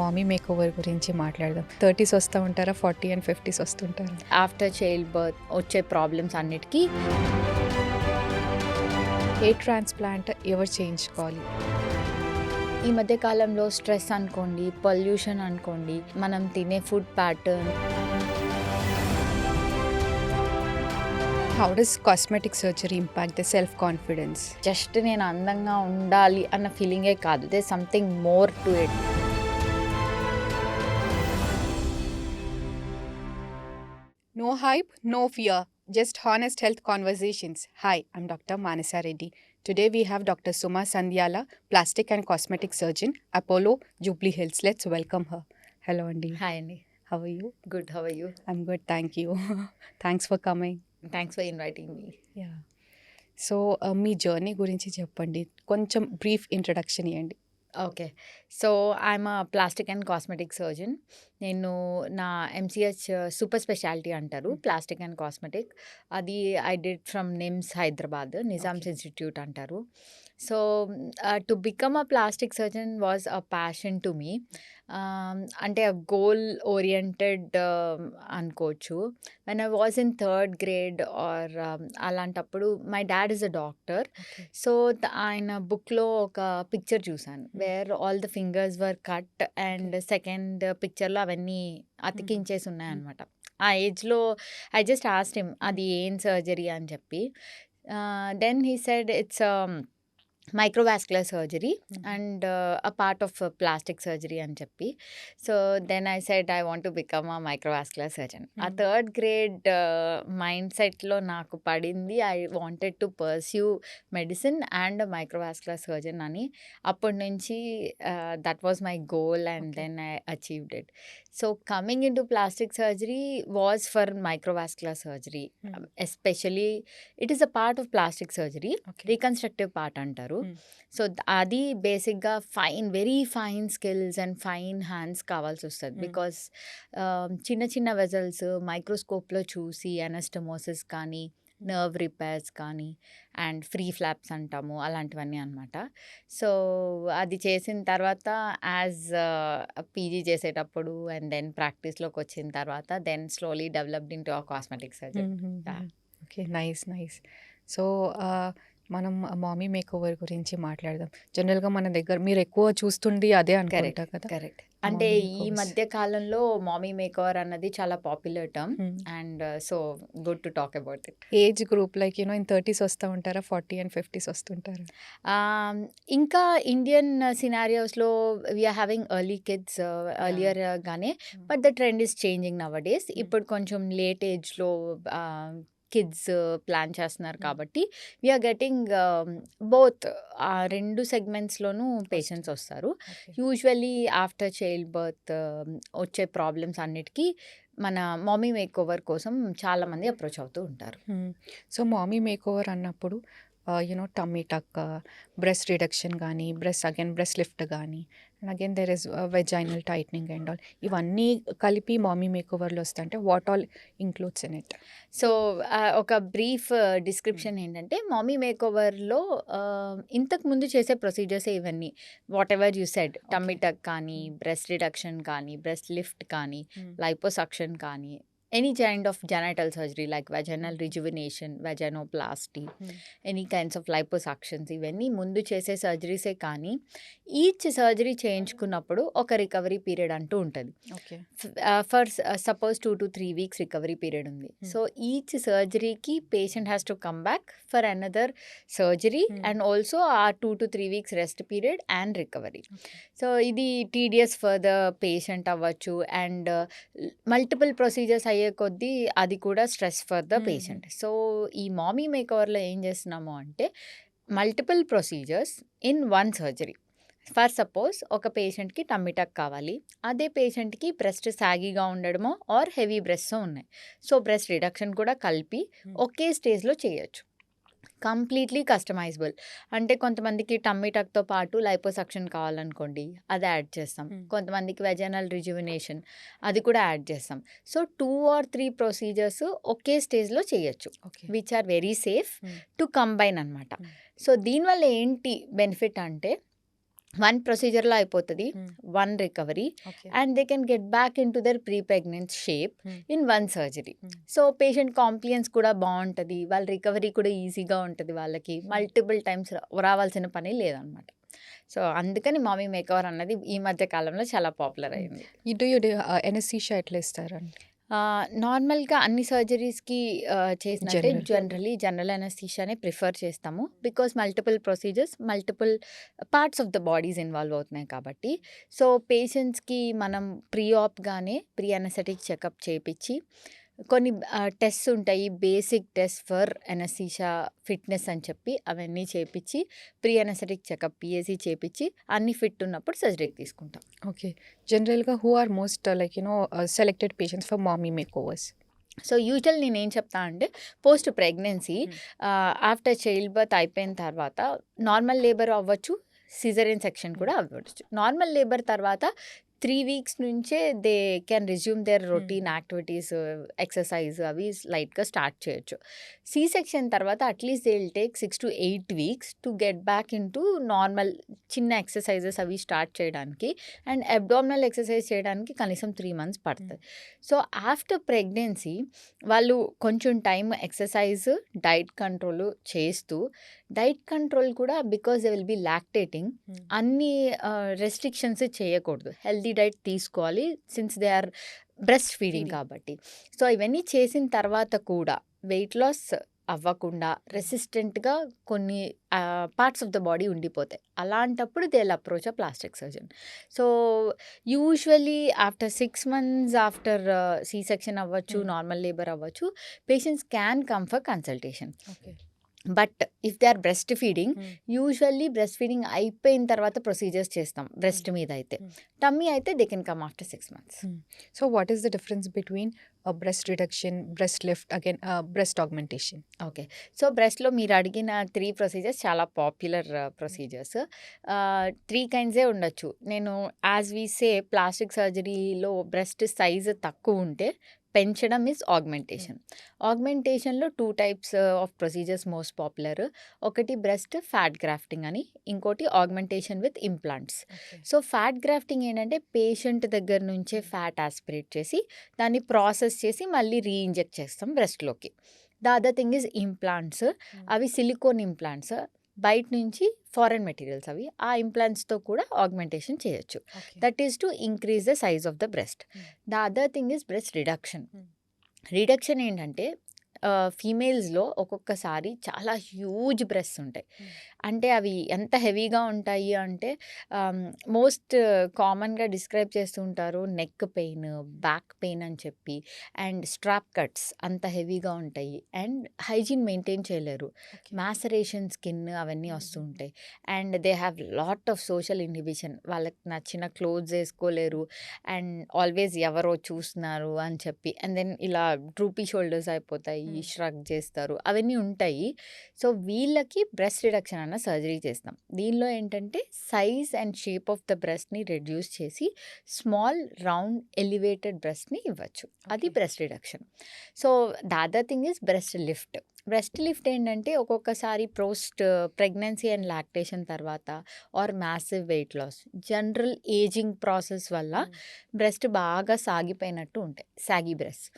మామీ makeover గురించి మాట్లాడదాం. 30s వస్తూ ఉంటారా? 40 అండ్ 50s వస్తుంటారా? ఆఫ్టర్ చైల్డ్ బర్త్ వచ్చే ప్రాబ్లమ్స్ అన్నిటికీ హెయిర్ ట్రాన్స్ప్లాంట్ ఎవరు చేయించుకోవాలి? ఈ మధ్య కాలంలో స్ట్రెస్ అనుకోండి, పొల్యూషన్ అనుకోండి, మనం తినే food pattern, how does cosmetic surgery impact the self confidence? Just నేను అందంగా ఉండాలి అన్న ఫీలింగే కాదు, they something more to it. No hype, no fear, just honest health conversations. Hi, I'm Dr. Manasa Reddy. Today we have Dr. Suma Sandhyala, plastic and cosmetic surgeon, Apollo, Jubilee Hills. Let's welcome her. Hello, Andy. Hi అండి. How are you? Good, how are you? I'm good, thank you. Thanks for coming. Thanks for inviting me. Yeah. So మీ journey గురించి చెప్పండి, కొంచెం brief introduction ఇవ్వండి. Okay, so I'm plastic and cosmetic surgeon. నేను నా MCH super speciality అంటారు, plastic and cosmetic. అది I did from NIMS Hyderabad, Nizam's institute అంటారు. So to become a plastic surgeon was a passion to మీ. అంటే గోల్ ఓరియంటెడ్ అనుకోవచ్చు. When I was in third grade or అలాంటప్పుడు my dad is a doctor. So ఆయన బుక్లో ఒక picture చూశాను, where all the fingers were cut and second పిక్చర్లో అవన్నీ అతికించేసి ఉన్నాయన్నమాట. ఆ ఏజ్లో ఐ జస్ట్ ఆస్క్డ్ హిమ్ అది ఏం సర్జరీ అని చెప్పి. Then he said it's microvascular surgery and a part of plastic surgery అని చెప్పి. So then I said I want to become a microvascular surgeon. ఆ థర్డ్ గ్రేడ్ మైండ్ సెట్లో నాకు పడింది, I wanted to pursue medicine and microvascular surgeon అని. అప్పటి నుంచి that was my goal and then I achieved it. So coming in to plastic surgery was for microvascular surgery especially. It is a part of plastic surgery, reconstructive part అంటారు. So అది బేసిక్గా very fine skills and fine hands కావాల్సి వస్తుంది. Because చిన్న చిన్న vessels మైక్రోస్కోప్లో చూసి anastomosis కానీ, nerve repairs కానీ, అండ్ ఫ్రీ ఫ్లాప్స్ అంటాము, అలాంటివన్నీ అనమాట. సో అది చేసిన తర్వాత యాజ్ పీజీ చేసేటప్పుడు అండ్ దెన్ ప్రాక్టీస్లోకి వచ్చిన తర్వాత then slowly developed in to a cosmetic surgeon. Okay, nice. So మనం మామీ మేకోవర్ గురించి మాట్లాడదాం. జనరల్గా మన దగ్గర మీరు ఎక్కువ చూస్తుండి అదే అనుకుంటా కదా? కరెక్ట్. అంటే ఈ మధ్య కాలంలో మామీ మేకోవర్ అన్నది చాలా popular term and so good to talk about it. Age group like in 30s వస్తూ ఉంటారా? 40 అండ్ 50s వస్తుంటారా? ఇంకా ఇండియన్ సినారియోస్లో we're having early kids earlier గానే, but the trend is changing nowadays. ఇప్పుడు కొంచెం లేట్ ఏజ్లో కిడ్స్ ప్లాన్ చేస్తున్నారు కాబట్టి వీఆర్ గెటింగ్ బోత్. ఆ రెండు సెగ్మెంట్స్లోనూ పేషెంట్స్ వస్తారు. యూజువల్లీ ఆఫ్టర్ చైల్డ్ బర్త్ వచ్చే ప్రాబ్లమ్స్ అన్నిటికీ మన మామీ మేకోవర్ కోసం చాలామంది అప్రోచ్ అవుతూ ఉంటారు. సో మామీ మేకోవర్ అన్నప్పుడు టమ్మీ టక్, బ్రెస్ట్ రిడక్షన్ కానీ, బ్రెస్ట్ లిఫ్ట్ కానీ, and again there is vaginal tightening and all, ఇవన్నీ కలిపి మామీ మేకోవర్లో వస్తాయంటే what all includes in it? So ఒక బ్రీఫ్ డిస్క్రిప్షన్ ఏంటంటే, మామీ మేకోవర్లో ఇంతకు ముందు చేసే ప్రొసీజర్స్ ఇవన్నీ, what ever you said, tummy tuck కానీ, బ్రెస్ట్ రిడక్షన్ కానీ, బ్రెస్ట్ లిఫ్ట్ కానీ, లైపోసక్షన్ కానీ, any kind of genital surgery like vaginal rejuvenation, vaginoplasty, any kinds of liposuctions, ఇవన్నీ ముందు చేసే సర్జరీసే. కానీ ఈచ్ సర్జరీ చేయించుకున్నప్పుడు ఒక రికవరీ పీరియడ్ అంటూ ఉంటుంది. For suppose 2 to 3 weeks recovery period ఉంది. సో ఈచ్ సర్జరీకి patient has to come back for another surgery and also ఆ 2 to 3 weeks rest period and recovery. So ఇది టీడియస్ ఫర్ ద పేషెంట్ అవ్వచ్చు and multiple procedures అయ్యే కొద్దీ అది కూడా stress for the patient. So ఈ mommy మేకోవర్లో ఏం చేస్తున్నాము అంటే, multiple procedures in one surgery. For suppose ఒక పేషెంట్కి టమ్మీ టక్ కావాలి, అదే పేషెంట్కి బ్రెస్ట్ సాగీగా ఉండడమో ఆర్ హెవీ బ్రెస్ట్స్ ఉన్నాయి. సో బ్రెస్ట్ రిడక్షన్ కూడా కలిపి ఒకే స్టేజ్లో చేయొచ్చు. Completely customisable. అంటే కొంతమందికి టమ్మీ టక్తో పాటు లైపోసక్షన్ కావాలనుకోండి, అది యాడ్ చేస్తాం. కొంతమందికి వెజైనల్ రిజ్యువినేషన్, అది కూడా యాడ్ చేస్తాం. సో 2 or 3 ప్రొసీజర్స్ ఒకే స్టేజ్లో చేయొచ్చు, which are very safe to combine అనమాట. సో దీనివల్ల ఏంటి బెనిఫిట్ అంటే, 1 ప్రొసీజర్‌లో అయిపోతది. Hmm. 1 recovery okay. And they can get back into their pre pregnant shape hmm. In 1 surgery. Hmm. So, patient compliance కూడా బావుంటది. వాళ్ళ రికవరీ కూడా ఈజీగా ఉంటది వాళ్ళకి. మల్టిపుల్ టైమ్స్ రావాల్సిన పని లేదనమాట. సో, అందుకని మామీ మేకోవర్ అన్నది ఈ మధ్య కాలంలో చాలా పాపులర్ అయింది. యూ డు ఎనస్థీషియా ఎట్లా ఇస్తారండి? నార్మల్‌గా అన్ని సర్జరీస్‌కి చేసినట్టే జనరల్. జనరల్ అనస్థీషియానే ప్రిఫర్ చేస్తాము. Because multiple procedures, multiple parts of the bodies involve అవుతున్నాయి కాబట్టి. సో, పేషెంట్స్‌కి మనం ప్రీ ఆప్‌గానే ప్రీ అనస్థెటిక్ చెకప్ చేపిచ్చి, కొన్ని టెస్ట్స్ ఉంటాయి. Basic test for anaesthesia fitness అని చెప్పి అవన్నీ చేపిచ్చి, ప్రీ అనస్థెటిక్ చెకప్ పీఏసీ చేపిచ్చి, అన్నీ ఫిట్ ఉన్నప్పుడు సర్జరీకి తీసుకుంటాం. ఓకే. జనరల్‌గా who are most selected patients for mommy makeovers? So, usual నేనేం చెప్తా అంటే post pregnancy after child birth అయిపోయిన తర్వాత నార్మల్ లేబర్ అవ్వచ్చు, సిజేరియన్ సెక్షన్ కూడా అవ్వచ్చు. నార్మల్ లేబర్ తర్వాత 3 వీక్స్ నుంచే they can resume their routine activities, exercise అవి లైట్‌గా స్టార్ట్ చేయొచ్చు. సి సెక్షన్ తర్వాత at least they will take 6-8 weeks to get back into normal చిన్న ఎక్సర్సైజెస్ అవి స్టార్ట్ చేయడానికి అండ్ అబ్డామినల్ ఎక్సర్సైజ్ చేయడానికి కనీసం 3 మంత్స్ పడతది. సో, ఆఫ్టర్ ప్రెగ్నెన్సీ వాళ్ళు కొంచెం టైం ఎక్సర్సైజ్, డైట్ కంట్రోల్ చేస్తూ, డైట్ కంట్రోల్ కూడా because they will be lactating అన్ని రెస్ట్రిక్షన్స్ చేయకూడదు. హెల్తీ డైట్ తీసుకోవాలి since they are breast feeding కాబట్టి. సో, ఇవన్నీ చేసిన తర్వాత కూడా వెయిట్ లాస్ అవ్వకుండా రెసిస్టెంట్‌గా కొన్ని పార్ట్స్ ఆఫ్ ద బాడీ ఉండిపోతాయి. అలాంటప్పుడు they will approach a plastic surgeon. So, usually after 6 months after C section అవ్వచ్చు, నార్మల్ లేబర్ అవ్వచ్చు, patients can come for consultation. Okay. But if they are breast feeding, usually breast feeding అయిపోయిన తర్వాత procedures చేస్తాం breast మీద అయితే. Tummy అయితే they can come after 6 months. So what is the difference between breast reduction, breast lift, again breast augmentation? Okay. So, బ్రెస్ట్‌లో మీరు అడిగిన 3 procedures చాలా పాపులర్ ప్రొసీజర్స్. 3 కైండ్సే ఉండొచ్చు. నేను యాజ్ వి సే ప్లాస్టిక్ సర్జరీలో బ్రెస్ట్ సైజ్ తక్కువ ఉంటే పెంచడం ఈజ్ ఆగ్మెంటేషన్. ఆగ్మెంటేషన్‌లో 2 types of procedures most popular. ఒకటి బ్రెస్ట్ ఫ్యాట్ గ్రాఫ్టింగ్ అని, ఇంకోటి augmentation with implants. So, fat grafting ఏంటంటే పేషెంట్ దగ్గర నుంచే ఫ్యాట్ ఆస్పిరేట్ చేసి దాన్ని ప్రాసెస్ చేసి మళ్ళీ రీఇంజెక్ట్ చేస్తాం బ్రెస్ట్‌లోకి. The other thing is implants. అవి సిలికోన్ ఇంప్లాంట్స్. బయట నుంచి ఫారెన్ మెటీరియల్స్ అవి. ఆ ఇంప్లాంట్స్‌తో కూడా ఆగ్మెంటేషన్ చేయొచ్చు. That is to increase the size of the breast. The other thing is breast reduction. Reduction ఏంటంటే ఫీమేల్స్‌లో ఒక్కొక్కసారి చాలా హ్యూజ్ బ్రెస్ట్స్ ఉంటాయి. అంటే అవి ఎంత హెవీగా ఉంటాయి అంటే మోస్ట్ కామన్‌గా డిస్క్రైబ్ చేస్తూ ఉంటారు నెక్ పెయిన్, బ్యాక్ పెయిన్ అని చెప్పి అండ్ స్ట్రాప్ కట్స్ అంత హెవీగా ఉంటాయి అండ్ హైజీన్ మెయింటైన్ చేయలేరు. మ్యాసరేషన్ స్కిన్ అవన్నీ వస్తూ ఉంటాయి and they have lot of social inhibition. వాళ్ళకి నచ్చిన క్లోత్స్ వేసుకోలేరు అండ్ ఆల్వేస్ ఎవరో చూస్తున్నారు అని చెప్పి అండ్ దెన్ ఇలా డ్రూపీ షోల్డర్స్ అయిపోతాయి, ష్రగ్ చేస్తారు, అవన్నీ ఉంటాయి. సో, వీళ్ళకి బ్రెస్ట్ రిడక్షన్ అన్న సర్జరీ చేస్తాం. దీనిలో ఏంటంటే size and shape of the బ్రెస్ట్‌ని రెడ్యూస్ చేసి స్మాల్, రౌండ్, ఎలివేటెడ్ బ్రెస్ట్‌ని ఇవ్వచ్చు. అది breast reduction. So, the other thing is breast lift. Breast lift ఏంటంటే ఒక్కొక్కసారి పోస్ట్ ప్రెగ్నెన్సీ అండ్ లాక్టేషన్ తర్వాత or massive weight loss, general ageing process వల్ల breast బాగా సాగిపోయినట్టు ఉంటాయి, సాగీ బ్రెస్ట్.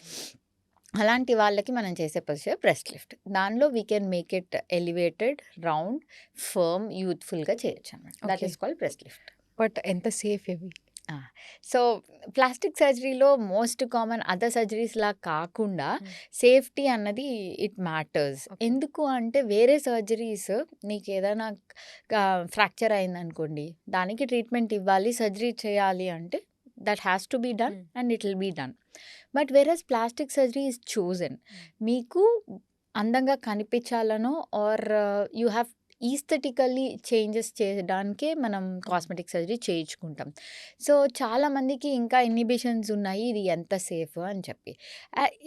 అలాంటి వాళ్ళకి మనం చేసే ప్రొసీజర్ బ్రెస్ట్ లిఫ్ట్. దానిలో we can make it elevated, round, firm, యూత్‌ఫుల్‌గా చేయొచ్చు అన్నమాట. That is called breast lift. But ఎంత సేఫ్ ఇవి? సో, ప్లాస్టిక్ సర్జరీలో మోస్ట్ కామన్ అదర్ సర్జరీస్‌లా కాకుండా సేఫ్టీ అన్నది ఇట్ మ్యాటర్స్. ఎందుకు అంటే వేరే సర్జరీస్ నీకేదైనా ఫ్రాక్చర్ అయిందనుకోండి, దానికి ట్రీట్మెంట్ ఇవ్వాలి, సర్జరీ చేయాలి అంటే that has to be done and it will be done. But whereas plastic surgery is chosen. మీకు అందంగా కనిపించాలనో or you have aesthetically changes చేయడానికే మనం కాస్మెటిక్ సర్జరీ చేయించుకుంటాం. సో, చాలామందికి ఇంకా ఇన్హిబిషన్స్ ఉన్నాయి ఇది ఎంత సేఫ్ అని చెప్పి.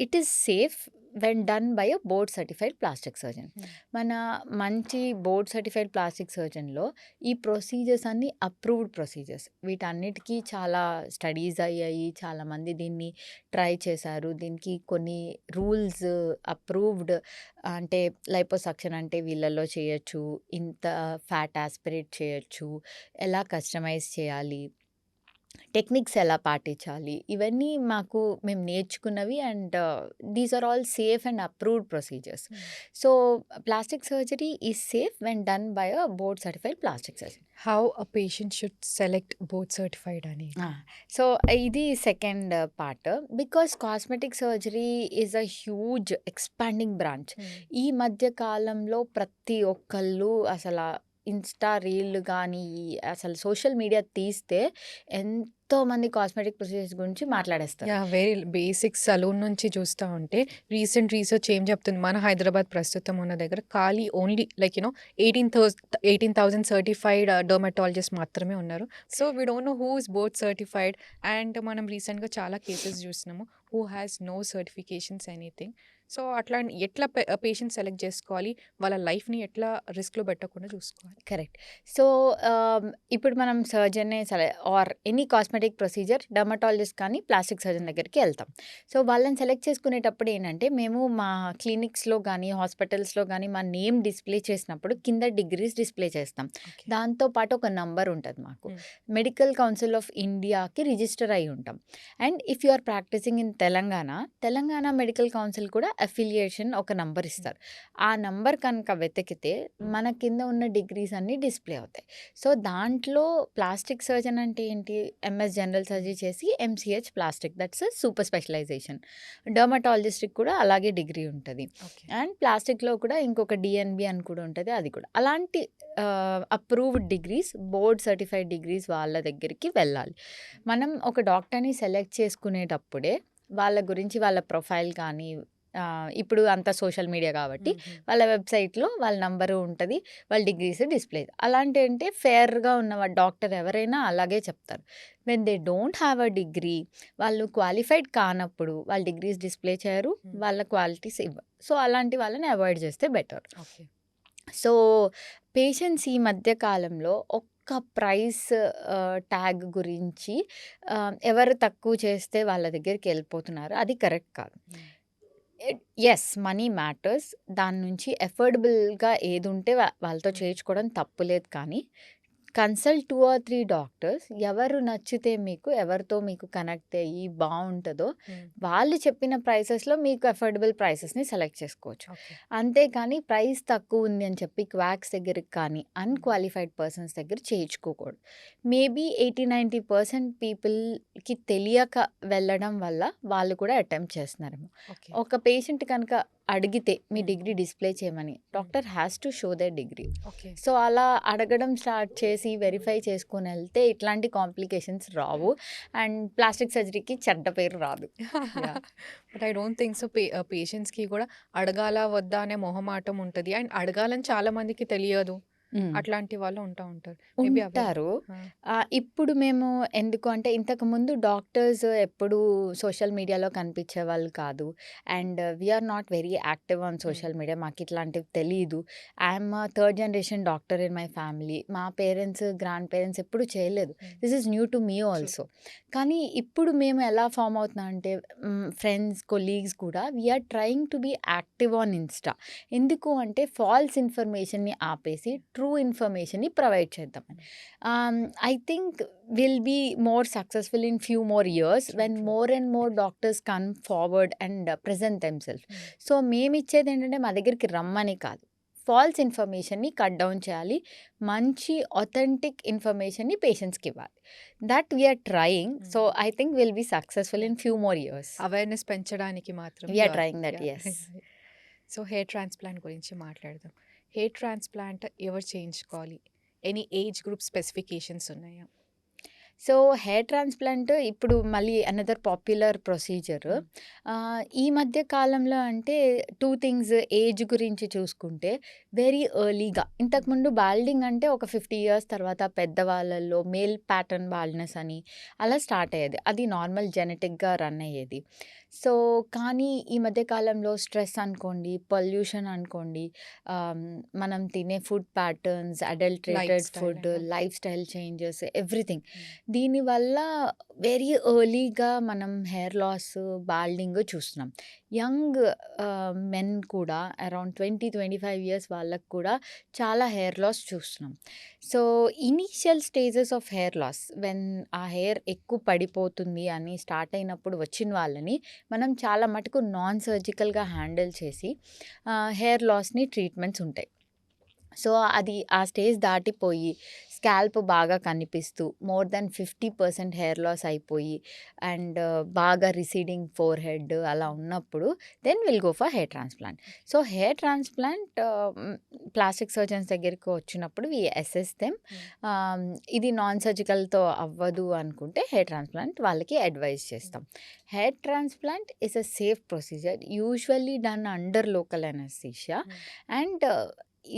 It is safe when done by a board certified plastic surgeon. మన మంచి బోర్డ్ సర్టిఫైడ్ ప్లాస్టిక్ సర్జన్‌లో ఈ ప్రొసీజర్స్ అన్నీ అప్రూవ్డ్ ప్రొసీజర్స్. వీటన్నిటికీ చాలా స్టడీస్ అయ్యాయి. చాలామంది దీన్ని ట్రై చేశారు. దీనికి కొన్ని రూల్స్ అప్రూవ్డ్, అంటే లైపోసక్షన్ అంటే వీళ్ళల్లో చేయొచ్చు, ఇంత ఫ్యాట్ యాస్పిరేట్ చేయొచ్చు, ఎలా కస్టమైజ్ చేయాలి, టెక్నిక్స్ ఎలా పాటించాలి, ఇవన్నీ మేము నేర్చుకున్నవి. And these are all safe and approved procedures. So plastic surgery is safe when done by a board certified plastic surgeon. How a patient should select board certified అనేది? So ఇది second part. Because cosmetic surgery is a huge expanding branch. ఈ మధ్య కాలంలో ప్రతి ఒక్కళ్ళు అసలు Insta reel కానీ అసలు సోషల్ మీడియా తీస్తే ఎంతో మంది కాస్మెటిక్ ప్రొసీజర్స్ గురించి మాట్లాడేస్తారు. వెరీ బేసిక్ సలూన్ నుంచి చూస్తూ ఉంటే రీసెంట్ రీసెర్చ్ ఏం చెప్తుంది, మన హైదరాబాద్ ప్రస్తుతం ఉన్న దగ్గర ఖాళీ ఓన్లీ 18,000 సర్టిఫైడ్ డర్మటాలజిస్ట్ మాత్రమే ఉన్నారు. So we don't know who is both certified. And మనం రీసెంట్గా చాలా కేసెస్ చూసినాము who has no certifications anything. So అట్లా ఎట్లా పేషెంట్ సెలెక్ట్ చేసుకోవాలి, వాళ్ళ లైఫ్ని ఎట్లా రిస్క్లో పెట్టకుండా చూసుకోవాలి? కరెక్ట్. సో ఇప్పుడు మనం surgeon or any cosmetic procedure dermatologist కానీ ప్లాస్టిక్ సర్జన్ దగ్గరికి వెళ్తాం. సో వాళ్ళని సెలెక్ట్ చేసుకునేటప్పుడు ఏంటంటే మేము మా క్లినిక్స్లో కానీ హాస్పిటల్స్లో కానీ మా నేమ్ డిస్ప్లే చేసినప్పుడు కింద డిగ్రీస్ డిస్ప్లే చేస్తాం. దాంతోపాటు ఒక నంబర్ ఉంటుంది మాకు. మెడికల్ కౌన్సిల్ ఆఫ్ ఇండియాకి రిజిస్టర్ అయి ఉంటాం. And if you are practising in Telangana medical council కూడా అఫిలియేషన్ ఒక నంబర్ ఇస్తారు. ఆ నంబర్ కనుక వెతికితే మన కింద ఉన్న డిగ్రీస్ అన్నీ డిస్ప్లే అవుతాయి. సో దాంట్లో ప్లాస్టిక్ సర్జన్ అంటే ఏంటి, ఎంఎస్ జనరల్ సర్జరీ చేసి MCh plastic, that's super specialisation. డర్మటాలజిస్ట్కి కూడా అలాగే డిగ్రీ ఉంటుంది. అండ్ ప్లాస్టిక్లో కూడా ఇంకొక డిఎన్బి అని కూడా ఉంటుంది, అది కూడా. అలాంటి approved degrees, board certified degrees వాళ్ళ దగ్గరికి వెళ్ళాలి. మనం ఒక డాక్టర్ని సెలెక్ట్ చేసుకునేటప్పుడే వాళ్ళ గురించి వాళ్ళ ప్రొఫైల్ కానీ, ఇప్పుడు అంతా సోషల్ మీడియా కాబట్టి వాళ్ళ వెబ్సైట్లో వాళ్ళ నంబరు ఉంటుంది, వాళ్ళ డిగ్రీస్ డిస్ప్లే. అలాంటి అంటే ఫేర్గా ఉన్న డాక్టర్ ఎవరైనా అలాగే చెప్తారు. When they don't have a degree, వాళ్ళు క్వాలిఫైడ్ కానప్పుడు వాళ్ళ డిగ్రీస్ డిస్ప్లే చేయరు, వాళ్ళ క్వాలిటీస్ ఇవ్వరు. సో అలాంటి వాళ్ళని అవాయిడ్ చేస్తే బెటర్. సో పేషెంట్స్ ఈ మధ్య కాలంలో ఒక్క ప్రైస్ ట్యాగ్ గురించి ఎవరు తక్కువ చేస్తే వాళ్ళ దగ్గరికి వెళ్ళిపోతున్నారు, అది కరెక్ట్ కాదు. Yes, money matters. దాని నుంచి ఎఫోర్డబుల్గా ఏది ఉంటే వాళ్ళతో చేయించుకోవడం తప్పులేదు. కానీ కన్సల్ట్ 2 or 3 డాక్టర్స్, ఎవరు నచ్చితే మీకు, ఎవరితో మీకు కనెక్ట్ అయ్యి బాగుంటుందో వాళ్ళు చెప్పిన ప్రైసెస్లో మీకు ఎఫోర్డబుల్ ప్రైసెస్ని సెలెక్ట్ చేసుకోవచ్చు. అంతేకాని ప్రైస్ తక్కువ ఉంది అని చెప్పి క్వాక్స్ దగ్గరికి కానీ అన్క్వాలిఫైడ్ పర్సన్స్ దగ్గర చేయించుకోకూడదు. మేబీ 80-90% పీపుల్కి తెలియక వెళ్ళడం వల్ల వాళ్ళు కూడా అటెంప్ట్ చేస్తున్నారేమో. ఒక పేషెంట్ కనుక అడిగితే మీ డిగ్రీ డిస్ప్లే చేయమని, doctor has to show they degree. So అలా అడగడం స్టార్ట్ చేసి వెరిఫై చేసుకొని వెళ్తే ఇట్లాంటి కాంప్లికేషన్స్ రావు అండ్ ప్లాస్టిక్ సర్జరీకి చెడ్డ పేరు రాదు. But I don't think so. పేషెంట్స్కి కూడా అడగాల వద్దా అనే మొహమాటం ఉంటుంది, అండ్ అడగాలని చాలా మందికి తెలియదు. అట్లాంటి వాళ్ళు ఉంటారు. ఇప్పుడు మేము ఎందుకు అంటే, ఇంతకుముందు డాక్టర్స్ ఎప్పుడు సోషల్ మీడియాలో కనిపించే వాళ్ళు కాదు. And we are not very active on social media. మాకు ఇట్లాంటివి తెలీదు. I'm third generation doctor in my family. మా పేరెంట్స్, గ్రాండ్ పేరెంట్స్ ఎప్పుడు చేయలేదు. This is new to me also. కానీ ఇప్పుడు మేము ఎలా ఫామ్ అవుతున్నాం అంటే, ఫ్రెండ్స్, కొలీగ్స్ కూడా we are trying to be active on Insta. ఎందుకు అంటే ఫాల్స్ ఇన్ఫర్మేషన్ని ఆపేసి ట్రూ ఇన్ఫర్మేషన్ని ప్రొవైడ్ చేద్దామని. I think will be more successful in few more years when more and more doctors come forward and present themself. So మేము ఇచ్చేది ఏంటంటే, మా దగ్గరికి రమ్మని కాదు, ఫాల్స్ ఇన్ఫర్మేషన్ని కట్ డౌన్ చేయాలి, మంచి ఆథెంటిక్ ఇన్ఫర్మేషన్ని పేషెంట్స్కి ఇవ్వాలి. That we are trying. So I think will be successful in few more years. Awareness పెంచడానికి మాత్రం we are trying that. Yes. So hair transplant గురించి మాట్లాడదాం. హెయిర్ ట్రాన్స్ప్లాంట్ ఎవరు చేయించుకోవాలి? ఎనీ ఏజ్ గ్రూప్ స్పెసిఫికేషన్స్ ఉన్నాయా? సో హెయిర్ ట్రాన్స్ప్లాంట్ ఇప్పుడు మళ్ళీ అనదర్ పాపులర్ ప్రొసీజర్. ఈ మధ్య కాలంలో అంటే 2 థింగ్స్. ఏజ్ గురించి చూసుకుంటే వెరీ ఎర్లీగా, ఇంతకుముందు బాల్డింగ్ అంటే ఒక 50 years తర్వాత పెద్దవాళ్ళల్లో మేల్ ప్యాటర్న్ బాల్డ్నెస్ అని అలా స్టార్ట్ అయ్యేది. అది నార్మల్ జెనెటిక్గా రన్ అయ్యేది. సో కానీ ఈ మధ్య కాలంలో స్ట్రెస్ అనుకోండి, పొల్యూషన్ అనుకోండి, మనం తినే food patterns, adulterated food, lifestyle changes, everything, దీనివల్ల వెరీ ఎర్లీగా మనం హెయిర్ లాస్, బాల్డింగ్ చూస్తున్నాం. యంగ్ మెన్ కూడా అరౌండ్ 25 ఇయర్స్ వాళ్ళకి కూడా చాలా హెయిర్ లాస్ చూస్తున్నాం. So, initial stages of hair loss when ఆ హెయిర్ ఎక్కువ పడిపోతుంది అని స్టార్ట్ అయినప్పుడు వచ్చిన వాళ్ళని మనం చాలా మటుకు నాన్ సర్జికల్‌గా హ్యాండిల్ చేసి హెయిర్ లాస్‌ని ట్రీట్మెంట్స్ ఉంటాయి. సో, అది ఆ స్టేజ్ దాటిపోయి స్కాల్ప్ బాగా కనిపిస్తూ మోర్ దెన్ 50% హెయిర్ లాస్ అయిపోయి అండ్ బాగా రిసీడింగ్ ఫోర్ హెడ్ అలా ఉన్నప్పుడు then will go for hair transplant. So, hair transplant plastic surgeons దగ్గరికి వచ్చినప్పుడు వి అసెస్ దెమ్. ఇది నాన్ సర్జికల్‌తో అవ్వదు అనుకుంటే హెయిర్ ట్రాన్స్‌ప్లాంట్ వాళ్ళకి అడ్వైస్ చేస్తాం. Hair transplant is a safe procedure usually done under local anaesthesia and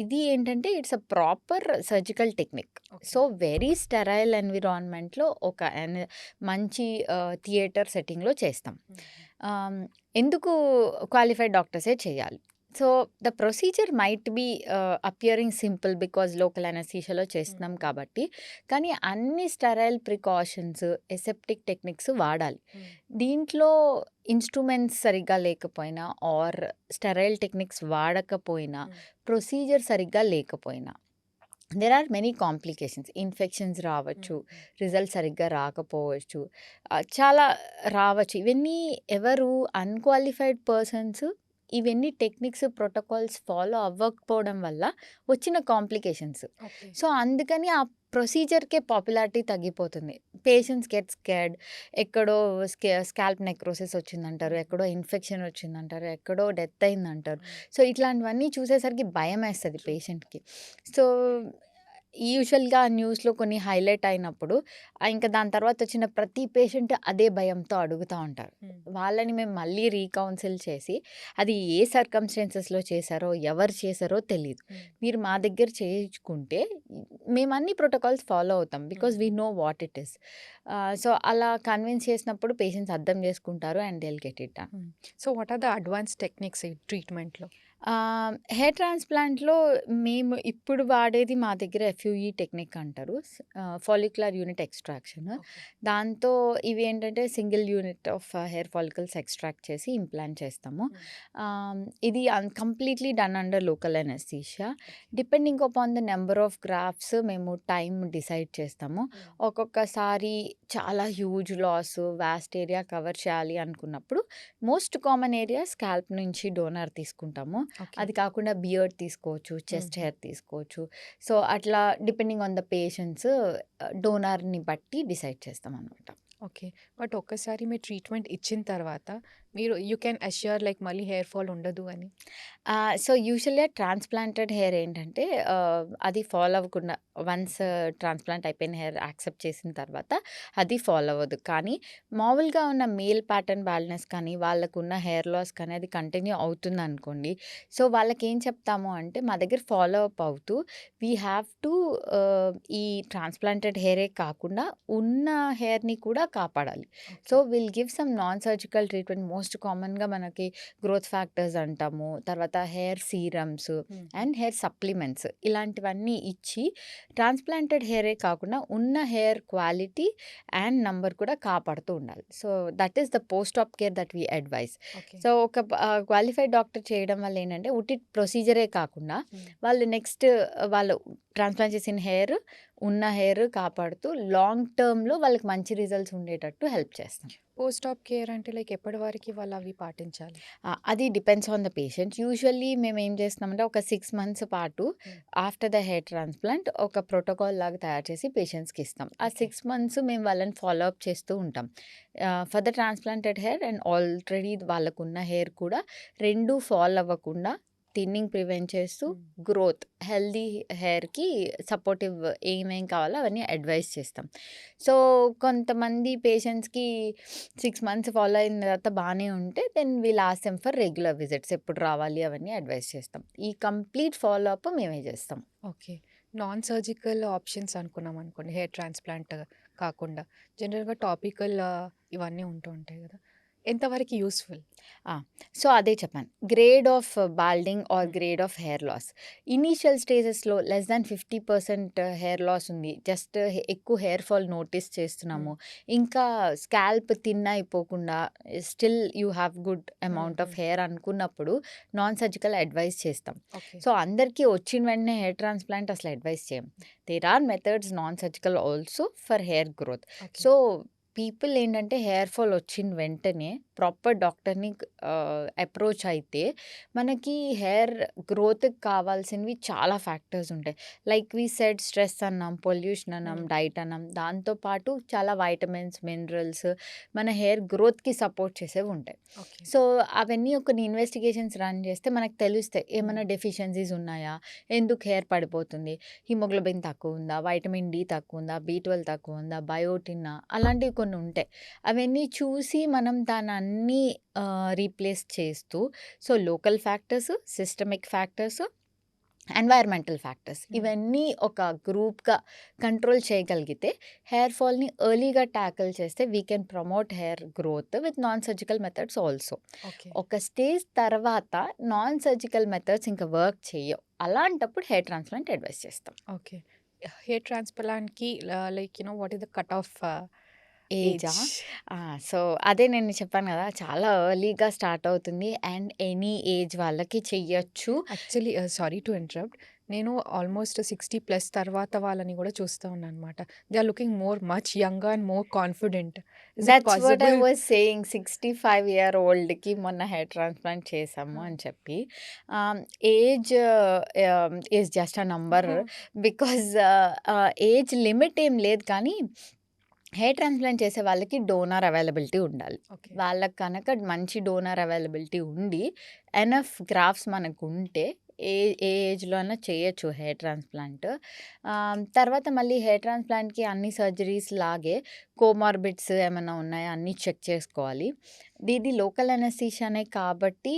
ఇది ఏంటంటే it's a proper surgical technique. So, very sterile ఎన్విరాన్మెంట్‌లో ఒక మంచి థియేటర్ సెట్టింగ్‌లో చేస్తాం. ఎందుకు క్వాలిఫైడ్ డాక్టర్సే చేయాలి. So, the procedure might be appearing simple because local అనస్థీషియాలో చేస్తున్నాం కాబట్టి. కానీ అన్ని స్టెరైల్ ప్రికాషన్స్, అసెప్టిక్ టెక్నిక్స్ వాడాలి. దీంట్లో ఇన్‌స్ట్రుమెంట్స్ సరిగ్గా లేకపోయినా ఆర్ స్టెరైల్ టెక్నిక్స్ వాడకపోయినా, ప్రొసీజర్ సరిగ్గా లేకపోయినా there are many complications. Infections రావచ్చు, రిజల్ట్ సరిగ్గా రాకపోవచ్చు, చాలా రావచ్చు. ఇవన్నీ ఎవరు అన్‌క్వాలిఫైడ్ పర్సన్స్ ఇవన్నీ టెక్నిక్స్, ప్రోటోకాల్స్ ఫాలో అవ్వకపోవడం వల్ల వచ్చిన కాంప్లికేషన్స్. సో, అందుకని ఆ ప్రొసీజర్‌కే పాపులారిటీ తగ్గిపోతుంది. Patients get scared. ఎక్కడో స్కాల్ప్ నెక్రోసిస్ వచ్చిందంటారు, ఎక్కడో ఇన్ఫెక్షన్ వచ్చిందంటారు, ఎక్కడో డెత్ అయిందంటారు. సో, ఇట్లాంటివన్నీ చూసేసరికి భయమేస్తది పేషెంట్‌కి. సో, యూజువల్‌గా న్యూస్‌లో కొన్ని హైలైట్ అయినప్పుడు ఇంకా దాని తర్వాత వచ్చిన ప్రతి పేషెంట్ అదే భయంతో అడుగుతా ఉంటారు. వాళ్ళని మేము మళ్ళీ రీకౌన్సిల్ చేసి అది ఏ సర్కమ్‌స్టాన్సెస్‌లో చేశారో, ఎవరు చేశారో తెలీదు. మీరు మా దగ్గర చేయించుకుంటే మేము అన్ని ప్రోటోకాల్స్ ఫాలో అవుతాం because we know what it is. So, అలా కన్విన్స్ చేసినప్పుడు పేషెంట్స్ అర్థం చేసుకుంటారు and they will get it done. So, what are the advance techniques ఈ ట్రీట్మెంట్‌లో? హెయిర్ ట్రాన్స్‌ప్లాంట్‌లో మేము ఇప్పుడు వాడేది మా దగ్గర ఎఫ్‌యుఈ టెక్నిక్ అంటారు. Follicular unit extraction. దాంతో ఇవి ఏంటంటే single unit of hair follicles extract చేసి ఇంప్లాంట్ చేస్తాము. ఇది completely done under local anaesthesia. Depending upon the number of grafts మేము టైం డిసైడ్ చేస్తాము. ఒక్కొక్కసారి చాలా huge loss, vast area cover చేయాలి అనుకున్నప్పుడు మోస్ట్ కామన్ ఏరియా స్కాల్ప్ నుంచి డోనర్ తీసుకుంటాము. అది కాకుండా బియర్డ్ తీసుకోవచ్చు, చెస్ట్ హెయిర్ తీసుకోవచ్చు. సో, అట్లా డిపెండింగ్ ఆన్ ద పేషెంట్స్ డోనర్‌ని బట్టి డిసైడ్ చేస్తామనమాట. ఓకే. బట్ ఒక్కసారి మీరు ట్రీట్మెంట్ ఇచ్చిన తర్వాత మీరు యూ కెన్ అష్యూర్ లైక్ మళ్ళీ హెయిర్ ఫాల్ ఉండదు అని? సో, యూజువల్‌గా ట్రాన్స్‌ప్లాంటెడ్ హెయిర్ ఏంటంటే అది ఫాలో అవ్వకుండా వన్స్ ట్రాన్స్‌ప్లాంట్ అయిపోయిన హెయిర్ యాక్సెప్ట్ చేసిన తర్వాత అది ఫాలో అవ్వదు. కానీ మామూలుగా ఉన్న మేల్ ప్యాటర్న్ బాల్డ్‌నెస్ కానీ, వాళ్ళకున్న హెయిర్ లాస్ కానీ అది కంటిన్యూ అవుతుందనుకోండి. సో, వాళ్ళకేం చెప్తాము అంటే మా దగ్గర ఫాలో అప్ అవుతూ వీ హ్యావ్ టు ఈ ట్రాన్స్‌ప్లాంటెడ్ హెయిరే కాకుండా ఉన్న హెయిర్‌ని కూడా కాపాడాలి. So, will give some non surgical treatment. Most కామన్‌గా మనకి గ్రోత్ ఫ్యాక్టర్స్ అంటాము. తర్వాత hair serums and hair supplements ఇలాంటివన్నీ ఇచ్చి ట్రాన్స్‌ప్లాంటెడ్ హెయిరే కాకుండా ఉన్న హెయిర్ క్వాలిటీ అండ్ నంబర్ కూడా కాపాడుతూ ఉండాలి. So, that is the post op care that we advise. Okay. So, ఒక క్వాలిఫైడ్ డాక్టర్ చేయడం వల్ల ఏంటంటే ఉట్టి ప్రొసీజరే కాకుండా వాళ్ళు నెక్స్ట్ వాళ్ళు ట్రాన్స్‌ప్లాంట్ చేసిన హెయిర్, ఉన్న హెయిర్ కాపాడుతూ లాంగ్ టర్మ్‌లో వాళ్ళకి మంచి రిజల్ట్స్ ఉండేటట్టు హెల్ప్ చేస్తాం. పోస్ట్ ఆప్ కేర్ అంటే లైక్ ఎప్పటి వరకి వాళ్ళు అవి పాటించాలి? అది depends on the patient. Usually మేమేం చేస్తున్నామంటే ఒక 6 మంత్స్ పాటు ఆఫ్టర్ ద హెయిర్ ట్రాన్స్‌ప్లాంట్ ఒక ప్రోటోకాల్ లాగా తయారు చేసి పేషెంట్స్‌కి ఇస్తాం. ఆ 6 మంత్స్ మేము వాళ్ళని ఫాలో అప్ చేస్తూ ఉంటాం. For the transplanted hair and already వాళ్ళకున్న హెయిర్ కూడా 2 ఫాల్ అవ్వకుండా థిన్నింగ్ ప్రివెంట్ చేస్తూ గ్రోత్, హెల్తీ హెయిర్‌కి సపోర్టివ్ ఏమేం కావాలో అవన్నీ అడ్వైస్ చేస్తాం. సో, కొంతమంది పేషెంట్స్‌కి 6 మంత్స్ ఫాలో అయిన తర్వాత బానే ఉంటే then will ask them for regular visits ఎప్పుడు రావాలి అవన్నీ అడ్వైస్ చేస్తాం. ఈ కంప్లీట్ ఫాలో అప్ మేమే చేస్తాం. ఓకే. నాన్ సర్జికల్ ఆప్షన్స్ అనుకున్నాం అనుకోండి హెయిర్ ట్రాన్స్‌ప్లాంట్ కాకుండా. జనరల్‌గా టాపికల్ ఇవన్నీ ఉంటూ ఉంటాయి గదా! ఎంతవరకు యూస్‌ఫుల్? సో అదే చెప్పాను. Grade of balding or hmm. Grade of hair loss. Initial స్టేజెస్‌లో లెస్ దాన్ 50% హెయిర్ లాస్ ఉంది. జస్ట్ ఎక్కువ హెయిర్ ఫాల్ నోటీస్ హ్మ్. చేస్తున్నాము. ఇంకా స్కాల్ప్ థిన్ అయిపోకుండా still you have good amount of hair అనుకున్నప్పుడు నాన్ సర్జికల్ అడ్వైస్ చేస్తాం. Okay. So అందరికీ వచ్చిన వెంటనే హెయిర్ ట్రాన్స్‌ప్లాంట్ అసలు అడ్వైస్ చేయం. There are methods non surgical also for hair growth. Okay. So people ఏంటంటే హెయిర్ ఫాల్ వచ్చిన వెంటనే ప్రాపర్ డాక్టర్‌ని అప్రోచ్ అయితే మనకి హెయిర్ గ్రోత్‌కి కావాల్సినవి చాలా ఫ్యాక్టర్స్ ఉంటాయి. లైక్ వి సెడ్ స్ట్రెస్ అన్నాం, పొల్యూషన్ అన్నాం, హ్మ్. డైట్ అన్నాం. దాంతో పాటు చాలా వైటమిన్స్, మినరల్స్ మన హెయిర్ గ్రోత్‌కి సపోర్ట్ చేసేవి ఉంటాయి. ఓకే. సో అవన్నీ కొన్ని ఇన్వెస్టిగేషన్స్ రన్ చేస్తే మనకు తెలుస్తాయి. హ్మ్. ఏమైనా డెఫిషియన్సీస్ ఉన్నాయా? ఎందుకు హెయిర్ పడిపోతుంది? హిమోగ్లోబిన్ తక్కువ ఉందా? వైటమిన్ డి తక్కువ ఉందా? బి12 తక్కువ ఉందా? బయోటిన్నా? అలాంటివి కొన్ని ఉంటాయి. అవన్నీ చూసి మనం దానన్నీ రీప్లేస్ చేస్తూ so local factors, systemic factors, environmental factors హ్మ్. ఇవన్నీ ఒక గ్రూప్‌గా కంట్రోల్ చేయగలిగితే హెయిర్ ఫాల్‌ని ఎర్లీగా టాకిల్ చేస్తే we can promote hair growth with non surgical methods also. Okay. ఒక స్టేజ్ తర్వాత నాన్ సర్జికల్ మెథడ్స్ ఇంకా వర్క్ చెయ్యవు. అలాంటప్పుడు హెయిర్ ట్రాన్స్‌ప్లాంట్ అడ్వైస్ చేస్తాం. ఓకే. హెయిర్ ట్రాన్స్‌ప్లాంట్‌కి like what is the cut off ఏజా? ఏజ్? సో, అదే నేను చెప్పాను గదా! చాలా ఎర్లీగా స్టార్ట్ అవుతుంది. అండ్ ఎనీ ఏజ్ వాళ్ళకి చెయ్యొచ్చు. Actually sorry to interrupt. నేను ఆల్మోస్ట్ 60 ప్లస్ తర్వాత వాళ్ళని గూడా చూస్తా ఉన్నానన్నమాట. They are looking much younger and more confident. Is it that's what I possible? Was saying 65 year ఓల్డ్‌కి మొన్న హెయిర్ ట్రాన్స్‌ప్లాంట్ చేశాము ఆ! అని చెప్పి. Age is just a number ah! Because age limit ఏం లేదు కానీ హెయిర్ ట్రాన్స్‌ప్లాంట్ చేసే వాళ్ళకి డోనర్ అవైలబిలిటీ ఉండాలి. ఓకే. వాళ్ళకి కనుక మంచి డోనర్ అవైలబిలిటీ ఉండి, ఎనఫ్ గ్రాఫ్ట్స్ మనకుంటే ఏ ఏ ఏజ్‌లో అయినా చేయొచ్చు హెయిర్ ట్రాన్స్‌ప్లాంట్. తర్వాత మళ్ళీ హెయిర్ ట్రాన్స్‌ప్లాంట్‌కి అన్ని సర్జరీస్ లాగే కోమార్బిడ్స్ ఏమన్నా ఉన్నాయా అన్నీ చెక్ చేసుకోవాలి. ఇది లోకల్ అనస్థీషియానే కాబట్టి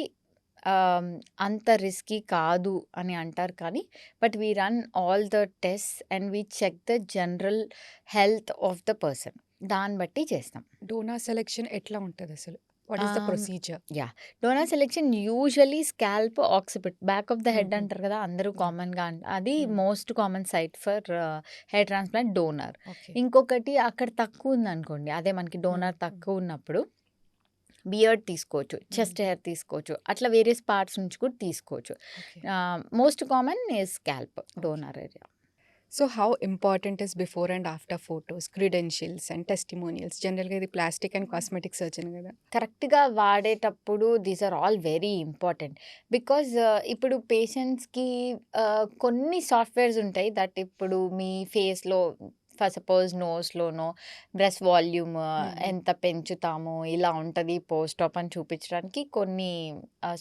ఆహ్, అంత రిస్కీ కాదు అని అంటారు కానీ, but we run all the tests and we check the general health of the person. దాన్ని బట్టి చేస్తాం. డోనార్ సెలక్షన్ ఎట్లా ఉంటదసలు? What is the ah, procedure? Yeah! Donor selection usually scalp, occiput back of the head హుహు. అంటారు కదా! అందరూ yeah! కామన్‌గా అది hmm. Most common site for hair transplant donor. Okay. ఇంకొకటి అక్కడ తక్కువుందనుకోండి, అదే మనకి హ్మ్. డోనర్ హ్మ్. తక్కువున్నప్పుడు బియర్డ్ తీసుకోవచ్చు, హ్మ్. చెస్ట్ హెయిర్ తీసుకోవచ్చు. అట్లా వేరియస్ పార్ట్స్ నుంచి కూడా తీసుకోవచ్చు. Okay. Most common is scalp okay. Donor area. So, how important is before and after photos, credentials and testimonials? జనరల్‌గా ఇది ప్లాస్టిక్ అండ్ కాస్మెటిక్ సర్జన్ గదా! కరెక్ట్‌గా వాడేటప్పుడు these are all very important. Because ఇప్పుడు పేషెంట్స్‌కి కొన్ని సాఫ్ట్‌వేర్స్ ఉంటాయి దట్ ఇప్పుడు మీ ఫేస్‌లో ఫర్ సపోజ్ నోస్‌లోనో బ్రెస్ట్ వాల్యూమ్ హ్మ్. హ్మ్. ఎంత పెంచుతాము, ఇలా ఉంటది పోస్ట్ ఆప్ అని చూపించడానికి కొన్ని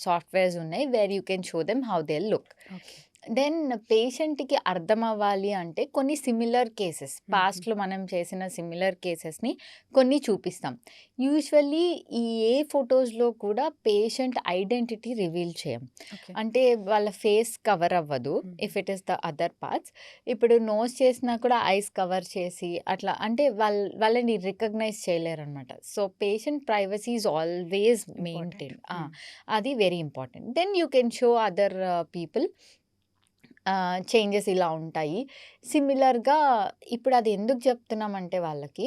సాఫ్ట్‌వేర్స్ ఉన్నాయి. Where you can show them how they look. Okay. Then పేషెంట్‌కి అర్థమవ్వాలి అంటే కొన్ని సిమిలర్ కేసెస్ హుహు. పాస్ట్‌లో మనం చేసిన సిమిలర్ కేసెస్‌ని కొన్ని చూపిస్తాం. యూజువల్లీ ఈ ఏ ఫోటోస్‌లో కూడా పేషెంట్ ఐడెంటిటీ రివీల్ చేయం. ఓకే. అంటే వాళ్ళ ఫేస్ కవర్ అవ్వదు హుహు. If it is the other parts. ఇప్పుడు నోస్ చేసినా కూడా ఐస్ కవర్ చేసి అట్లా అంటే వాళ్ళని రికగ్నైజ్ చేయలేరనమాట. So, patient privacy is always important. Maintained. Hmm. అది very important. Then you can show other people changes ఇలా ఉంటాయి. సిమిలర్‌గా ఇప్పుడు అది ఎందుకు చెప్తున్నామంటే వాళ్ళకి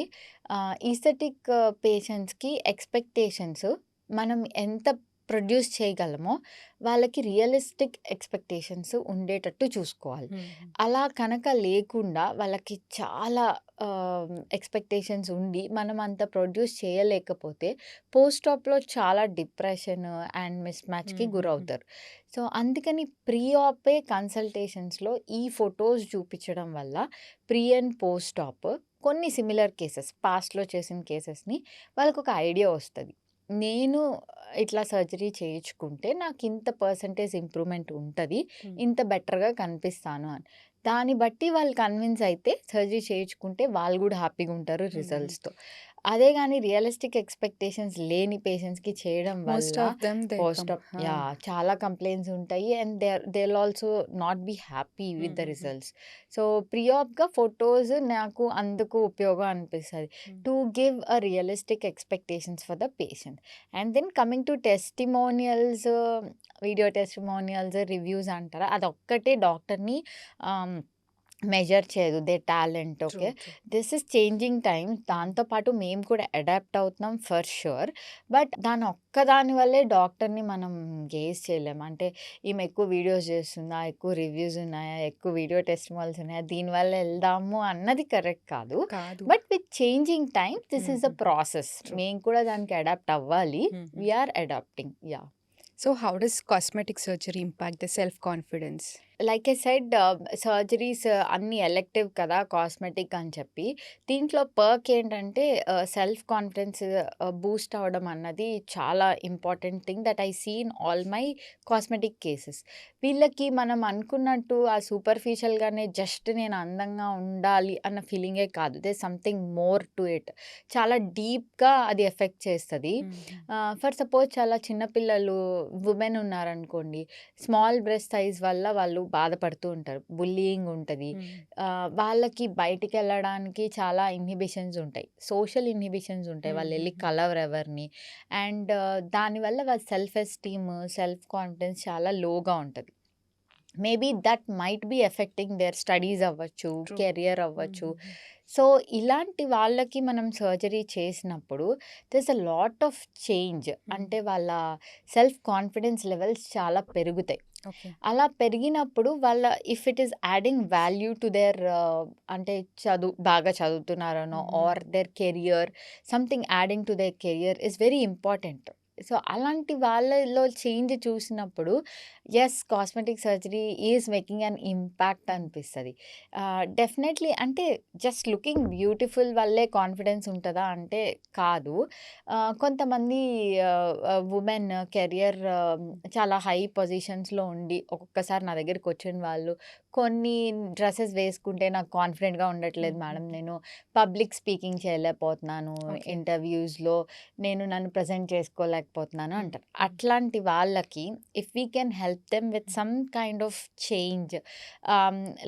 ఈస్థెటిక్ పేషెంట్స్‌కి ఎక్స్‌పెక్టేషన్స్ మనం ఎంత ప్రొడ్యూస్ చేయగలమో వాళ్ళకి రియలిస్టిక్ ఎక్స్‌పెక్టేషన్స్ ఉండేటట్టు చూసుకోవాలి. హుహు. అలా కనుక లేకుండా వాళ్ళకి చాలా ఎక్స్‌పెక్టేషన్స్ ఉండి మనం అంత ప్రొడ్యూస్ చేయలేకపోతే పోస్ట్ ఆప్‌లో చాలా డిప్రెషన్ అండ్ మిస్ మ్యాచ్‌కి హుహుహు. గురవుతారు. సో, అందుకని ప్రీ ఆపే కన్సల్టేషన్స్‌లో ఈ ఫోటోస్ చూపించడం వల్ల ప్రీ అండ్ పోస్ట్ ఆప్ కొన్ని సిమిలర్ కేసెస్ పాస్ట్‌లో చేసిన కేసెస్‌ని వాళ్ళకొక ఐడియా వస్తది. నేను ఇట్లా సర్జరీ చేయించుకుంటే నాకింత పర్సెంటేజ్ ఇంప్రూవ్‌మెంట్ ఉంటది. హ్మ్. ఇంత బెటర్‌గా కనిపిస్తాను అని. దాన్ని బట్టి వాళ్ళు కన్విన్స్ అయితే సర్జరీ చేయించుకుంటే వాళ్ళు గూడా హ్యాపీగా ఉంటారు హుహు. రిజల్ట్స్‌తో. అదే గాని రియలిస్టిక్ ఎక్స్‌పెక్టేషన్స్ లేని పేషెంట్స్‌కి చేయడం మోస్ట్ వల్ల of them they post come. Op yeah! చాలా కంప్లెయింట్స్ ఉంటాయి. And they will also not be happy with the హుహుహు. రిజల్ట్స్. సో, ప్రీ ఆప్‌గా ఫోటోస్ నాకు అందుకు ఉపయోగం అనిపిస్తది. Hmm. To give a realistic expectations for the patient. And then coming to testimonials, video testimonials, reviews అంటారా? అదొక్కటే డాక్టర్‌ని ఆహ్, మెజర్ చేయదు. They talent. True. Okay. True. This is changing time. దాంతో పాటు మేము కూడా అడాప్ట్ అవుతున్నాం ఫర్ ష్యూర్. బట్ దాని ఒక్కదాని వల్లే డాక్టర్‌ని మనం గేజ్ చేయలేం. అంటే ఈమె ఎక్కువ వీడియోస్ చేస్తుందా? ఎక్కువ రివ్యూస్ ఉన్నాయా? ఎక్కువ వీడియో టెస్టిమోనియల్స్ ఉన్నాయా? దీనివల్ల ఎళ్దాము అన్నది కరెక్ట్ కాదు. కాదు. But with changing time this is a హుహు. ప్రాసెస్. ట్రూ. మేము కూడా దానికి అడాప్ట్ అవ్వాలి. హుహు. We are adapting. Yeah! So how does cosmetic surgery impact the self confidence? Like I said surgeries అన్నీ ఎలెక్టివ్ కదా! కాస్మెటిక్ అని చెప్పి. దీంట్లో పర్క్ ఏంటంటే సెల్ఫ్ కాన్ఫిడెన్స్ బూస్ట్ అవ్వడం అన్నది చాలా important thing that I see in all my cosmetic cases. వీళ్ళకి మనం అనుకున్నట్టు ఆ సూపర్ఫిషియల్‌గానే జస్ట్ నేను అందంగా ఉండాలి అన్న ఫీలింగే కాదు. There something more to it. చాలా డీప్‌గా అది ఎఫెక్ట్ చేస్తది. హుహు. ఫర్ సపోజ్ చాలా చిన్న పిల్లలు, వుమెన్ ఉన్నారనుకోండి. స్మాల్ బ్రెస్ట్ సైజ్ వల్ల వాళ్ళు బాధపడుతూ ఉంటారు. బుల్లీయింగ్ ఉంటది. హ్మ్. వాళ్ళకి బయటికెళ్ళడానికి చాలా ఇన్హిబిషన్స్ ఉంటాయి. సోషల్ ఇన్హిబిషన్స్ ఉంటాయి. వాళ్ళెళ్లి హుహుహు. కలవరెవరిని. అండ్ దానివల్ల వాళ్ళ సెల్ఫ్ ఎస్టీమ్, సెల్ఫ్ కాన్ఫిడెన్స్ చాలా లోగా ఉంటది. Maybe that might be affecting their studies అవ్వచ్చు, ట్రూ. కెరియర్ అవ్వచ్చు. హుహుహు. సో, ఇలాంటి వాళ్ళకి మనం సర్జరీ చేసినప్పుడు there is a lot of change. Hmm. అంటే వాళ్ళ సెల్ఫ్ కాన్ఫిడెన్స్ లెవెల్స్ చాలా పెరుగుతాయి. ఓకే. అలా పెరిగినప్పుడు వాళ్ళ if it is adding value to their అంటే బాగా చదువుతున్నారనో హుహు. Or their career, something adding to their career is very important. So, అలాంటి వాళ్ళలో చేంజ్ చూసినప్పుడు yes, cosmetic surgery is making an impact hmm. అనిపిస్తది. డెఫినెట్‌లీ అంటే జస్ట్ లుకింగ్ బ్యూటిఫుల్ వల్లే కాన్ఫిడెన్స్ ఉంటదా అంటే కాదు. కొంతమంది వుమెన్ కెరియర్ చాలా హై పొజిషన్స్‌లో ఉండి ఒక్కొక్కసారి నా దగ్గరికొచ్చిన వాళ్ళు, కొన్ని డ్రెసెస్ వేసుకుంటే నాకు కాన్ఫిడెంట్‌గా ఉండట్లేదు మేడం. హుహుహు. నేను పబ్లిక్ స్పీకింగ్ చేయలేకపోతున్నాను. ఓకే. ఇంటర్వ్యూస్‌లో నన్ను ప్రెజెంట్ చేసుకోలేకపోతున్నాను హ్మ్. అంటారు. హ్మ్. అట్లాంటి వాళ్ళకి if we can help them with some kind of change,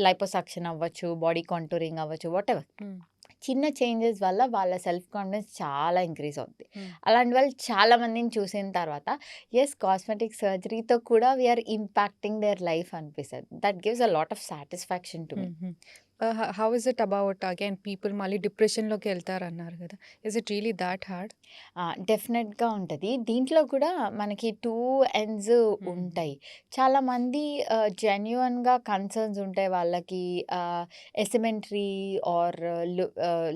liposuction అవ్వచ్చు, బాడీ కాంటూరింగ్ అవ్వచ్చు, వాటెవర్. హ్మ్. చిన్న చేంజెస్ వల్ల వాళ్ళ సెల్ఫ్ కాన్ఫిడెన్స్ చాలా ఇంక్రీజ్ అవుద్ది. హ్మ్. అలాంటి వాళ్ళు చాలా మందిని చూసిన తర్వాత యెస్, కాస్మెటిక్ సర్జరీతో కూడా వీఆర్ ఇంపాక్టింగ్ దేర్ లైఫ్ అనిపిస్తది. That gives a lot of satisfaction to me. హుహు. How is it about again people మళ్ళీ డిప్రెషన్‌లోకి ఎళ్తారన్నారు గదా! Is it really thought hard? డెఫినెట్‌గా ఉంటది. దీంట్లో కూడా మనకి 2 ఎండ్స్ హుహు. ఉంటాయి. చాలామంది జెన్యూన్‌గా కన్సర్న్స్ ఉంటాయి వాళ్ళకి. ఎసిమెంట్రీ ఆర్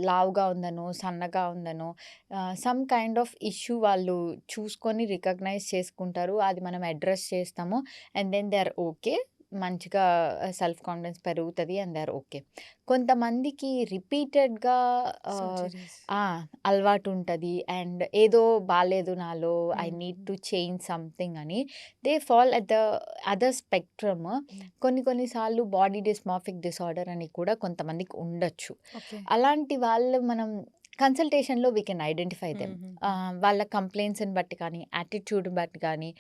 లావుగా ఉందనో, సన్నగా ఉందనో, సమ్ కైండ్ ఆఫ్ ఇష్యూ వాళ్ళు చూసుకొని రికగ్నైజ్ చేసుకుంటారు. అది మనం అడ్రెస్ చేస్తాము. And then they are okay. మంచిగా సెల్ఫ్ కాన్ఫిడెన్స్ పెరుగుతది. And they are okay. కొంతమందికి రిపీటెడ్‌గా ఆహ్, సర్జరీస్. ఆ! అలవాటుంటది. అండ్ ఏదో బాలేదు నాలో, ఐ నీడ్ హుహు. టు చేంజ్ సంథింగ్ అని they fall at the other spectrum. హ్మ్. కొన్ని సార్లు బాడీ డిస్మార్ఫిక్ డిసార్డర్ అని కూడా కొంతమందికి ఉండొచ్చు. ఓకే. అలాంటి వాళ్ళు మనం కన్సల్టేషన్‌లో వీ కెన్ ఐడెంటిఫై దెమ్. హుహుహు. వాళ్ళ కంప్లెయింట్స్‌ని బట్టి కానీ, యాటిట్యూడ్‌ని బట్టి కానీ,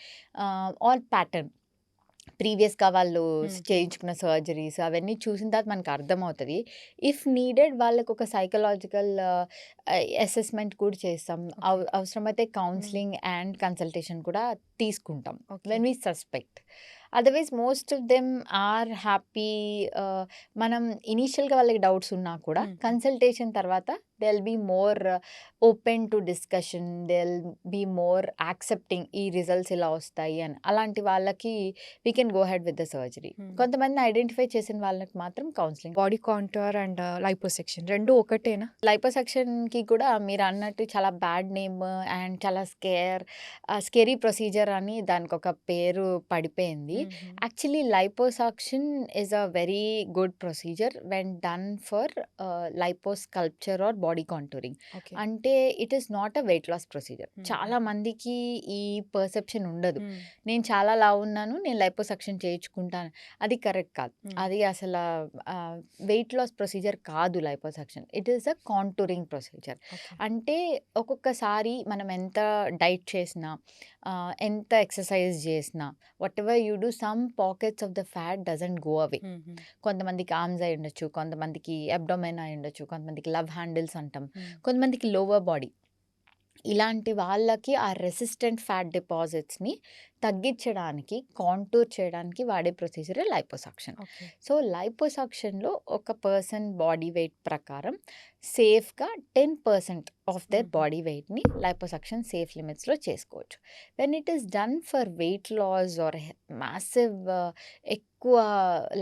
ఆర్ ప్యాటర్న్. ప్రీవియస్‌గా వాళ్ళు హ్మ్. చేయించుకున్న సర్జరీస్ అవన్నీ చూసిన తర్వాత మనకు అర్థమవుతది. ఇఫ్ నీడెడ్ వాళ్ళకొక సైకలాజికల్ అసెస్మెంట్ కూడా చేస్తాం. ఓకే. అవసరమైతే హ్మ్. కౌన్సెలింగ్ అండ్ కన్సల్టేషన్ కూడా తీసుకుంటాం. Okay. When we suspect. Otherwise most of them are happy. మనం ఇనీషియల్‌గా వాళ్ళకి డౌట్స్ ఉన్నా కూడా హ్మ్. కన్సల్టేషన్ తర్వాత they will be more open to discussion. They will be more accepting ఈ రిజల్ట్స్ ఇలా వస్తాయి అని. అలాంటి వాళ్ళకి we can go ahead with the surgery. Hmm. కొంతమందిని ఐడెంటిఫై చేసిన వాళ్ళకి మాత్రం counselling. Body contour and liposuction 2 ఒకటేనా? లైపోసక్షన్‌కి కూడా మీరన్నట్టు చాలా బ్యాడ్ నేమ్ అండ్ చాలా స్కేరీ ప్రొసీజర్ అని దానికొక పేరు పడిపోయింది. హుహు. Actually liposuction is a very good procedure when done for liposculpture or body contouring. Okay. అంటే it is not a weight loss procedure. చాలా మందికి ఈ పర్సెప్షన్ ఉండదు. నేను చాలా లావున్నాను, నేను లైపోసక్షన్ చేయించుకుంటాను. అది కరెక్ట్ కాదు. అది అసల వెయిట్ లాస్ ప్రొసీజర్ కాదు liposuction. It is a contouring procedure. Okay. అంటే ఒక్కొక్కసారి మనం ఎంత డైట్ చేసినా, ఎంత ఎక్సర్సైజ్ చేసినా, whatever you do, some pockets of the fat doesn't go away. కొంతమందికి ఆర్మ్స్ అయి ఉండొచ్చు, కొంతమందికి అబ్డోమెన్ అయి ఉండొచ్చు, కొంతమందికి లవ్ హ్యాండిల్స్ అంటాం, కొంతమందికి లోవర్ బాడీ. ఇలాంటి వాళ్ళకి ఆ రెసిస్టెంట్ ఫ్యాట్ డిపాజిట్స్ని తగ్గించడానికి, కాంటూర్ చేయడానికి వాడే ప్రొసీజరే లైపోసక్షన్. ఓకే. సో లైపోసక్షన్లో ఒక పర్సన్ బాడీ వెయిట్ ప్రకారం సేఫ్గా 10% ఆఫ్ దేర్ బాడీ వెయిట్ని లైపోసక్షన్ సేఫ్ లిమిట్స్లో చేసుకోవచ్చు. When it is done for weight loss or massive ఎక్కువ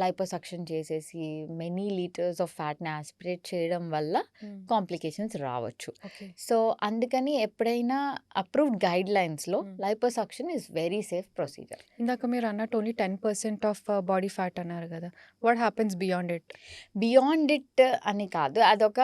లైపోసక్షన్ చేసేసి మెనీ లీటర్స్ ఆఫ్ ఫ్యాట్ని ఆస్పిరేట్ చేయడం వల్ల కాంప్లికేషన్స్ రావచ్చు. ఓకే. సో అందుకని ఎప్పుడైనా అప్రూవ్డ్ గైడ్ లైన్స్లో liposuction is very safe procedure. ఇందాక మీరు అన్నట్టు ఓన్లీ 10% ఆఫ్ బాడీ ఫ్యాట్ అన్నారు కదా, what happens beyond it? Beyond it అని కాదు, అదొక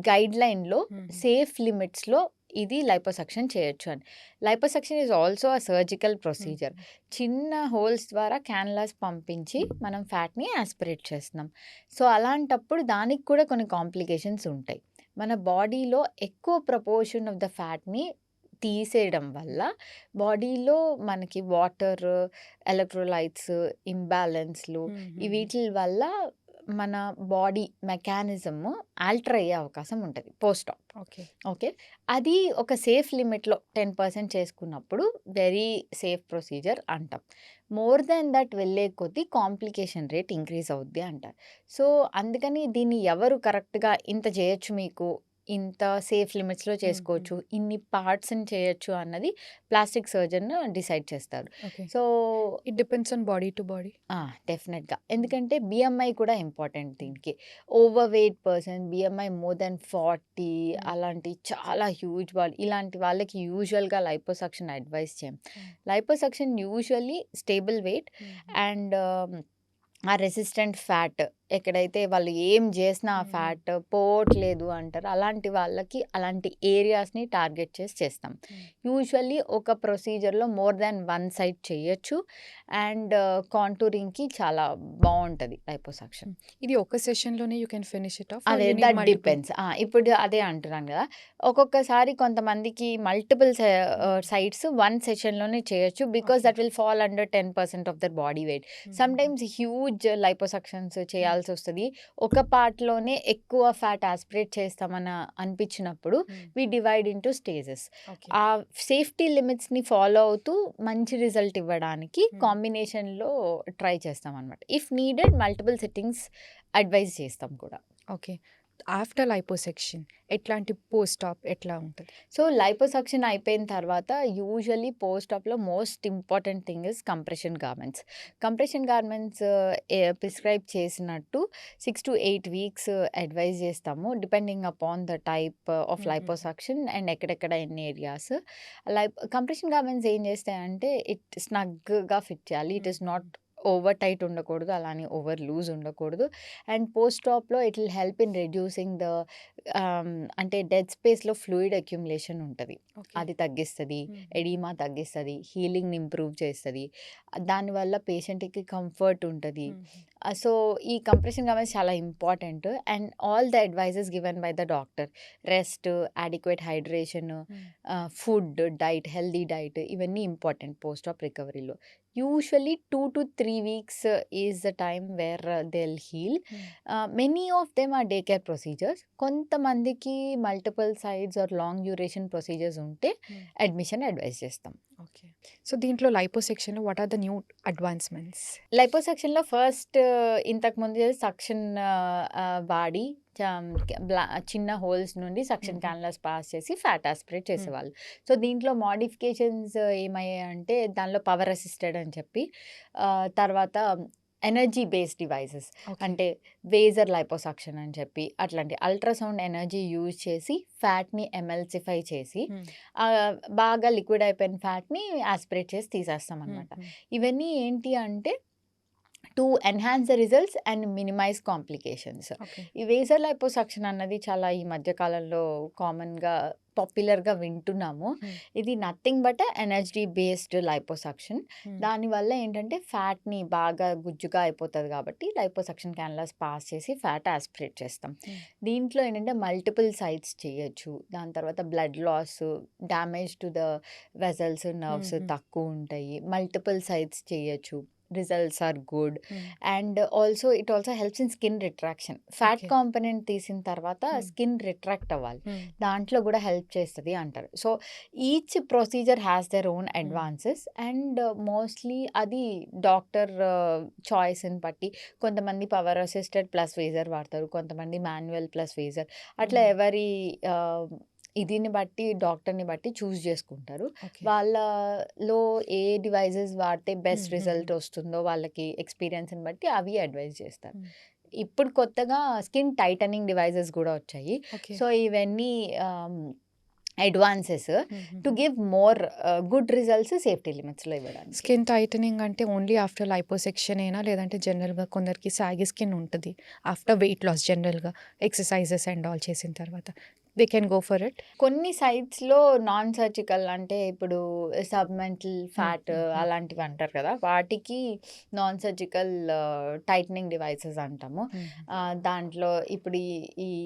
గైడ్ లైన్లో సేఫ్ లిమిట్స్లో ఇది లైపోసక్షన్ చేయొచ్చు అని. Liposuction is also a surgical procedure. చిన్న హోల్స్ ద్వారా క్యాన్లాస్ పంపించి మనం ఫ్యాట్ని ఆస్పిరేట్ చేస్తున్నాం. సో అలాంటప్పుడు దానికి కూడా కొన్ని కాంప్లికేషన్స్ ఉంటాయి. మన బాడీలో ఎక్కువ ప్రపోర్షన్ ఆఫ్ ద ఫ్యాట్ని తీసేయడం వల్ల బాడీలో మనకి వాటర్, ఎలక్ట్రోలైట్స్ ఇంబ్యాలెన్స్లు వీటి వల్ల మన బాడీ మెకానిజము ఆల్టర్ అయ్యే అవకాశం ఉంటుంది పోస్ట్ ఆప్. ఓకే. ఓకే, అది ఒక సేఫ్ లిమిట్లో 10% చేసుకున్నప్పుడు వెరీ సేఫ్ ప్రొసీజర్ అంటాం. మోర్ దెన్ దట్ వెళ్ళే కొద్దీ కాంప్లికేషన్ రేట్ ఇంక్రీజ్ అవుద్ది అంటారు. సో అందుకని దీన్ని ఎవరు కరెక్ట్గా ఇంత చేయొచ్చు, మీకు ఇంత సేఫ్ లిమిట్స్లో చేసుకోవచ్చు, ఇన్ని పార్ట్స్ని చేయొచ్చు అన్నది ప్లాస్టిక్ సర్జన్ డిసైడ్ చేస్తారు. Okay. So it depends on body to body. డెఫినెట్గా, ఎందుకంటే బిఎంఐ కూడా ఇంపార్టెంట్ దీనికి. Overweight person, BMI more than 40, అలాంటి చాలా హ్యూజ్ బాడీ, ఇలాంటి వాళ్ళకి యూజువల్గా లైపోసక్షన్ అడ్వైస్ చేయం. Liposuction usually stable weight and ఆ రెసిస్టెంట్ ఫ్యాట్, ఎక్కడైతే వాళ్ళు ఏం చేసినా ఆ ఫ్యాట్ పోవట్లేదు అంటారు, అలాంటి వాళ్ళకి అలాంటి ఏరియాస్ని టార్గెట్ చేసి చేస్తాం. యూజువల్లీ ఒక ప్రొసీజర్లో మోర్ దాన్ 1 సైడ్ చేయొచ్చు అండ్ కాంటూరింగ్కి చాలా బాగుంటుంది లైపోసక్షన్. ఇది ఒక సెషన్లోనే you can finish it off? అదే దట్ డిపెండ్స్. ఇప్పుడు అదే అంటున్నాను కదా, ఒక్కొక్కసారి కొంతమందికి మల్టిపుల్ సైడ్స్ 1 సెషన్లోనే చేయొచ్చు, because that will fall under 10% of their body weight. Sometimes huge liposuctions చేయాల్సి వస్తుంది, ఒక పార్ట్లోనే ఎక్కువ ఫ్యాట్ ఆస్పిరేట్ చేస్తామని అనిపించినప్పుడు వి డివైడ్ ఇంటూ స్టేజెస్. ఆ సేఫ్టీ లిమిట్స్ని ఫాలో అవుతూ మంచి రిజల్ట్ ఇవ్వడానికి కాంబినేషన్లో ట్రై చేస్తాం అనమాట. If needed multiple settings advise చేస్తాం కూడా. ఓకే. ఆఫ్టర్ లైపోసెక్షన్ ఎట్లాంటి పోస్ట్ ఆప్ ఎట్లా ఉంటుంది? సో లైపోసక్షన్ అయిపోయిన తర్వాత యూజువల్లీ పోస్ట్ ఆప్లో most important thing is compression garments. Compression garments prescribe చేసినట్టు 6 to 8 weeks అడ్వైజ్ చేస్తాము, depending upon the type of liposuction and ఎక్కడెక్కడ ఎన్ని ఏరియాస్. కంప్రెషన్ గార్మెంట్స్ ఏం చేస్తాయంటే ఇట్ స్నగ్గా ఫిట్ చేయాలి, it is not over tight ఉండకూడదు, అలానే ఓవర్ లూజ్ ఉండకూడదు. అండ్ పోస్ట్ ఆప్లో it will help in reducing the అంటే డెడ్ స్పేస్లో ఫ్లూయిడ్ అక్యుములేషన్ ఉంటుంది, అది తగ్గిస్తుంది, ఎడిమా తగ్గిస్తుంది, హీలింగ్ని ఇంప్రూవ్ చేస్తుంది, దానివల్ల పేషెంట్కి కంఫర్ట్ ఉంటుంది. సో ఈ కంప్రెషన్ గార్మెంట్స్ చాలా important. And all the advices given by the doctor, rest, adequate hydration, food, diet, healthy diet, ఇవన్నీ ఇంపార్టెంట్ పోస్ట్ ఆప్ రికవరీలో. Usually 2 to 3 weeks is the time where they'll heal. Many of them are daycare procedures. కొంతమందికి multiple sides or long duration procedures ఉంటే admission advice చేస్తాం. Okay. So దీంట్లో లైపోసెక్షన్లో what are the new advancements? లైపోసక్షన్లో first ఇంతకుముందు suction వాడి చిన్న holes నుండి సక్షన్ క్యాన్లాస్ పాస్ చేసి ఫ్యాట్ ఆస్పిరేట్ చేసేవాళ్ళు. సో దీంట్లో మోడిఫికేషన్స్ ఏమయ్యాయంటే దానిలో పవర్ అసిస్టెడ్ అని చెప్పి, తర్వాత ఎనర్జీ బేస్డ్ డివైసెస్ అంటే వేజర్ లైపోసక్షన్ అని చెప్పి, అట్లాంటి అల్ట్రాసౌండ్ ఎనర్జీ యూజ్ చేసి ఫ్యాట్ని ఎమల్సిఫై చేసి బాగా లిక్విడ్ అయిపోయిన ఫ్యాట్ని ఆస్పిరేట్ చేసి తీసేస్తాం అనమాట. ఇవన్నీ ఏంటి అంటే to enhance the results and minimize complications. Okay. ఈ వేజర్ లైపోసక్షన్ అన్నది చాలా ఈ మధ్య కాలంలో కామన్‌గా పాపులర్‌గా వింటున్నాము. ఇది nothing but energy based liposuction. దానివల్ల ఏంటంటే ఫ్యాట్‌ని బాగా గుజ్జుగా అయిపోతది కాబట్టి లైపోసక్షన్ క్యాన్యులాస్ పాస్ చేసి ఫ్యాట్ యాస్పిరేట్ చేస్తాం. దీంట్లో ఏంటంటే మల్టిపుల్ సైట్స్ చేయొచ్చు. దాని తర్వాత blood loss, damage to the vessels, nerves తక్కువ ఉంటాయి. మల్టిపుల్ సైట్స్ చేయొచ్చు. Results are good. And also it also helps in skin retraction. Fat Okay. Component తీసిన తర్వాత స్కిన్ రిట్రాక్ట్ అవ్వాలి. దాంట్లో కూడా హెల్ప్ చేస్తుంది అంటారు. So each procedure has their own advances and mostly అది డాక్టర్ చాయిస్ని బట్టి కొంతమంది పవర్ అసిస్టెడ్ ప్లస్ వేజర్ వాడతారు, కొంతమంది మాన్యువల్ ప్లస్ వేజర్, అట్లా ఎవరి ఇదిని బట్టి డాక్టర్ని బట్టి చూస్ చేసుకుంటారు. ఓకే. వాళ్ళలో ఏ డివైజెస్ వాడితే బెస్ట్ Hmm, రిజల్ట్ వస్తుందో వాళ్ళకి ఎక్స్పీరియన్స్ని బట్టి అవి అడ్వైజ్ చేస్తారు. Hmm. ఇప్పుడు కొత్తగా స్కిన్ టైటనింగ్ డివైజెస్ కూడా వచ్చాయి. ఓకే. సో ఇవన్నీ advances to give more good results safety లిమిట్స్లో ఇవ్వడానికి. స్కిన్ టైటనింగ్ అంటే ఓన్లీ ఆఫ్టర్ లైపోసెక్షన్ ఏనా, లేదంటే జనరల్గా కొందరికి సాగి స్కిన్ ఉంటుంది ఆఫ్టర్ వెయిట్ లాస్, జనరల్గా ఎక్సర్సైజెస్ అండ్ ఆల్ చేసిన తర్వాత they can go for it? కొన్ని సైట్స్లో నాన్ సర్జికల్ అంటే ఇప్పుడు సబ్మెంటల్ ఫ్యాట్ అలాంటివి అంటారు కదా, వాటికి నాన్ సర్జికల్ టైటనింగ్ డివైసెస్ అంటాము. దాంట్లో ఇప్పుడు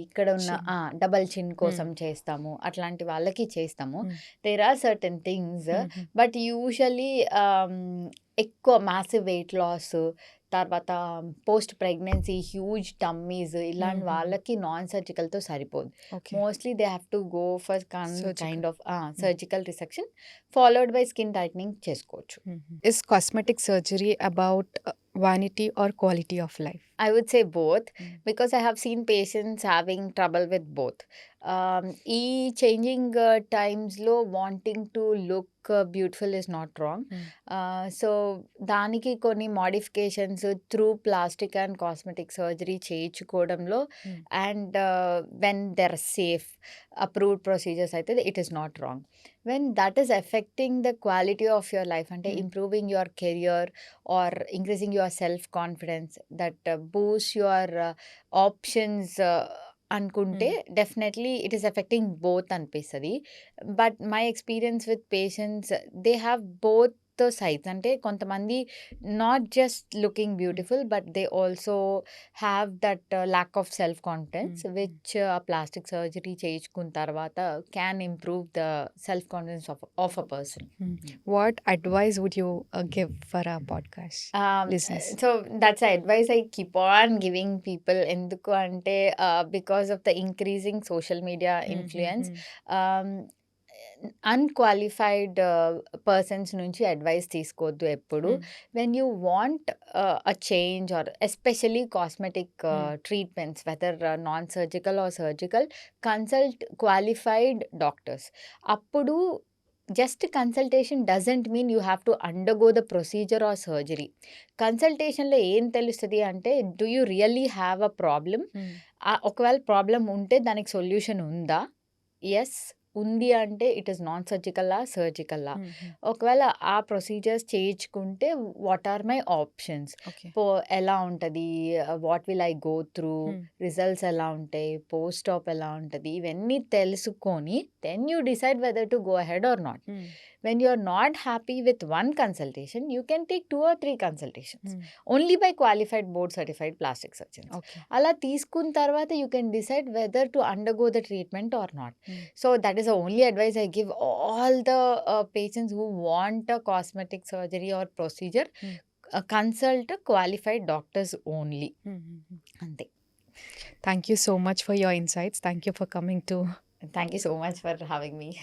ఇక్కడ ఉన్న డబల్ చిన్ కోసం చేస్తాము, అట్లాంటి వాళ్ళకి చేస్తాము. There are certain things but usually ఎక్కువ మ్యాసివ్ వెయిట్ లాస్, తర్వాత పోస్ట్ ప్రెగ్నెన్సీ హ్యూజ్ టమ్మీస్, ఇలాంటి వాళ్ళకి నాన్ సర్జికల్తో సరిపోదు. Mostly they have to go for kind of surgical resection followed by skin tightening చేసుకోవచ్చు. ఇస్ కాస్మెటిక్ సర్జరీ about vanity or quality of life? I would say both, because I have seen patients having trouble with both. ఈ changing టైమ్స్లో wanting to look beautiful is not wrong. So దానికి కొన్ని modifications through plastic and cosmetic surgery చేయించుకోవడంలో and when there safe approved procedures అయితే it is not wrong. When that is affecting the quality of your life, అంటే improving your career or increasing your self confidence, that boost your options అనుకుంటే definitely it is affecting both అనిపిస్తుంది. But my experience with patients, they have both the sides. అంటే కొంతమంది not just looking beautiful but they also have that lack of self confidence which plastic surgery చేయించుకున్న తర్వాత can improve the self confidence of a person. What advice would you give for our podcast listeners? So that's the advice I keep on giving people. ఎందుకు అంటే because of the increasing social media influence, unqualified persons నుంచి advice తీసుకోవద్దు ఎప్పుడు. When you want a change or especially cosmetic treatments, whether non surgical or surgical, consult qualified doctors. అప్పుడు just consultation doesn't mean you have to undergo the procedure or surgery. కన్సల్టేషన్లో ఏం తెలుస్తుంది అంటే, do you really have a problem? ఒకవేళ problem ఉంటే దానికి solution ఉందా? Yes ఉంది అంటే ఇట్ ఈస్ నాన్ సర్జికల్లా సర్జికల్లా. ఒకవేళ ఆ ప్రొసీజర్స్ చేయించుకుంటే వాట్ ఆర్ మై ఆప్షన్స్, ఎలా ఉంటుంది, what will I go through, results ఎలా ఉంటాయి, పోస్ట్ ఆప్ ఎలా ఉంటుంది, ఇవన్నీ తెలుసుకొని then you decide whether to go ahead or not. When you are not happy with one consultation, you can take 2 or 3 consultations only by qualified board certified plastic surgeons. Ala తీసుకున్న తర్వాత you can decide whether to undergo the treatment or not. So that is the only advice I give all the patients who want a cosmetic surgery or procedure. Consult qualified doctors only. Ante. Thank you so much for your insights. Thank you for coming to. Thank you so much for having me.